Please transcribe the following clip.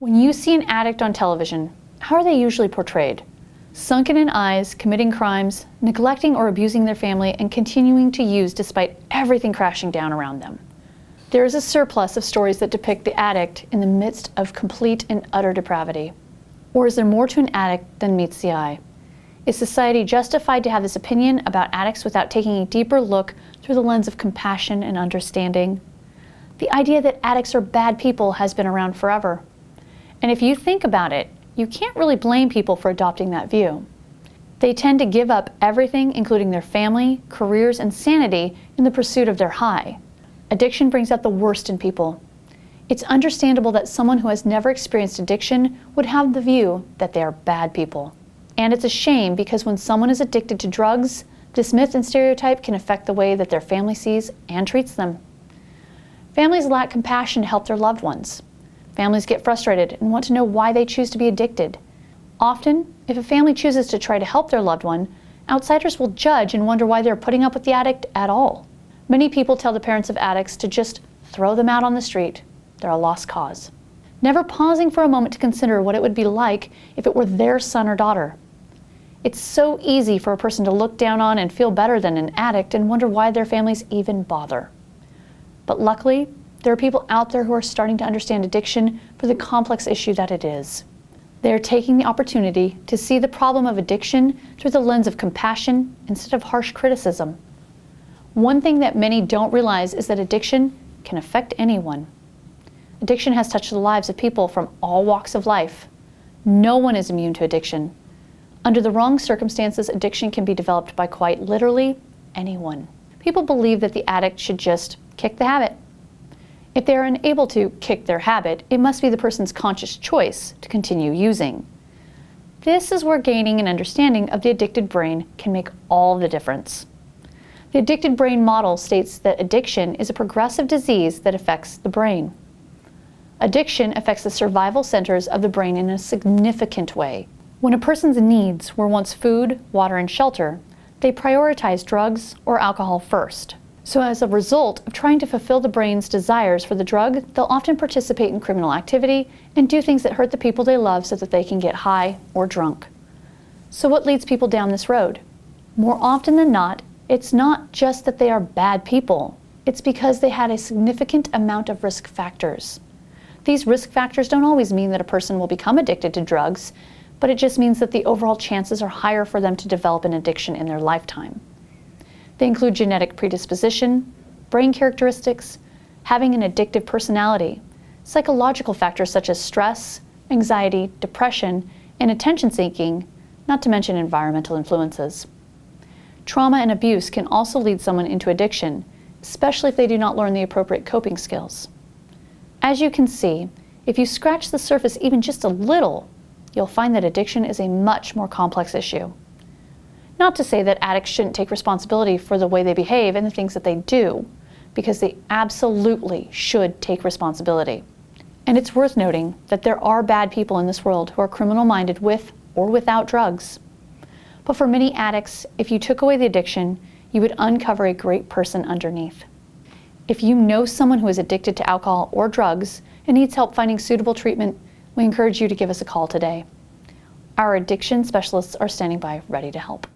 When you see an addict on television, how are they usually portrayed? Sunken in eyes, committing crimes, neglecting or abusing their family, and continuing to use despite everything crashing down around them. There is a surplus of stories that depict the addict in the midst of complete and utter depravity. Or is there more to an addict than meets the eye? Is society justified to have this opinion about addicts without taking a deeper look through the lens of compassion and understanding? The idea that addicts are bad people has been around forever. And if you think about it, you can't really blame people for adopting that view. They tend to give up everything, including their family, careers, and sanity, in the pursuit of their high. Addiction brings out the worst in people. It's understandable that someone who has never experienced addiction would have the view that they are bad people. And it's a shame, because when someone is addicted to drugs, this myth and stereotype can affect the way that their family sees and treats them. Families lack compassion to help their loved ones. Families get frustrated and want to know why they choose to be addicted. Often, if a family chooses to try to help their loved one, outsiders will judge and wonder why they're putting up with the addict at all. Many people tell the parents of addicts to just throw them out on the street. They're a lost cause, never pausing for a moment to consider what it would be like if it were their son or daughter. It's so easy for a person to look down on and feel better than an addict and wonder why their families even bother. But luckily, there are people out there who are starting to understand addiction for the complex issue that it is. They are taking the opportunity to see the problem of addiction through the lens of compassion instead of harsh criticism. One thing that many don't realize is that addiction can affect anyone. Addiction has touched the lives of people from all walks of life. No one is immune to addiction. Under the wrong circumstances, addiction can be developed by quite literally anyone. People believe that the addict should just kick the habit. If they are unable to kick their habit, it must be the person's conscious choice to continue using. This is where gaining an understanding of the addicted brain can make all the difference. The addicted brain model states that addiction is a progressive disease that affects the brain. Addiction affects the survival centers of the brain in a significant way. When a person's needs were once food, water, and shelter, they prioritize drugs or alcohol first. So as a result of trying to fulfill the brain's desires for the drug, they'll often participate in criminal activity and do things that hurt the people they love so that they can get high or drunk. So what leads people down this road? More often than not, it's not just that they are bad people. It's because they had a significant amount of risk factors. These risk factors don't always mean that a person will become addicted to drugs, but it just means that the overall chances are higher for them to develop an addiction in their lifetime. They include genetic predisposition, brain characteristics, having an addictive personality, psychological factors such as stress, anxiety, depression, and attention seeking, not to mention environmental influences. Trauma and abuse can also lead someone into addiction, especially if they do not learn the appropriate coping skills. As you can see, if you scratch the surface even just a little, you'll find that addiction is a much more complex issue. Not to say that addicts shouldn't take responsibility for the way they behave and the things that they do, because they absolutely should take responsibility. And it's worth noting that there are bad people in this world who are criminal-minded with or without drugs. But for many addicts, if you took away the addiction, you would uncover a great person underneath. If you know someone who is addicted to alcohol or drugs and needs help finding suitable treatment, we encourage you to give us a call today. Our addiction specialists are standing by, ready to help.